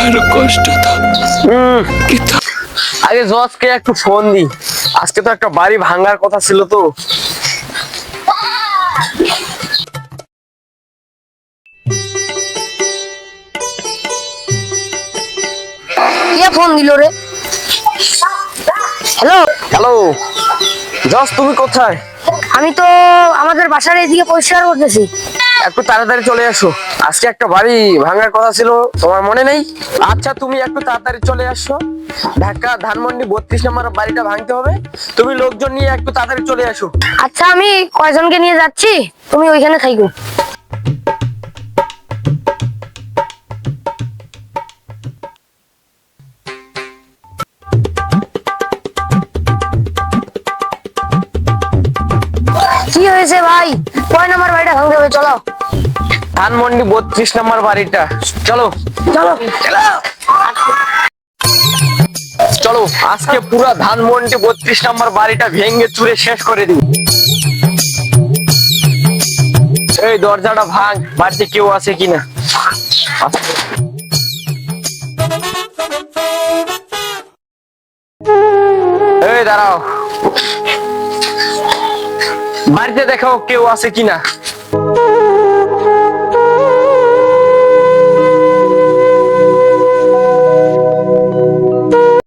আরো কষ্ট তো কিন্তু আগে জজকে একটু ফোন দি, আজকে তো একটা বাড়ি ভাঙার কথা ছিল তো। কে ফোন দিল রে? হ্যালো, হ্যালো জজ, তুমি কোথায়? আমি তো আমাদের বাসার এদিকে পরিষ্কার করতেছি। একটু তাড়াতাড়ি চলে আসো, আজকে একটা বাড়ি ভাঙার কথা ছিল, তোমার মনে নেই? আচ্ছা তুমি একটু তাড়াতাড়ি চলে আসো, ঢাকা ধানমন্ডি 32 নম্বর বাড়িটা ভাঙতে হবে, তুমি লোকজন নিয়ে একটু তাড়াতাড়ি চলে আসো। আচ্ছা, আমি কয়জনকে নিয়ে যাচ্ছি, তুমি ওইখানে থাকো। কি হয়েছে ভাই? কয় নাম্বার বাড়িটা ভাঙতে হবে? চলো ধানমন্ডি 32 নম্বর বাড়িটা, চলো চলো। চলো, আজকে পুরা ধানমন্ডি 32 নম্বর বাড়িটা ভেঙে চুরে শেষ করে দিই। এই দরজাটা ভাঙ, বাড়িতে কেউ আছে কিনা। এই দাঁড়াও, বাড়িতে দেখো কেউ আছে কিনা।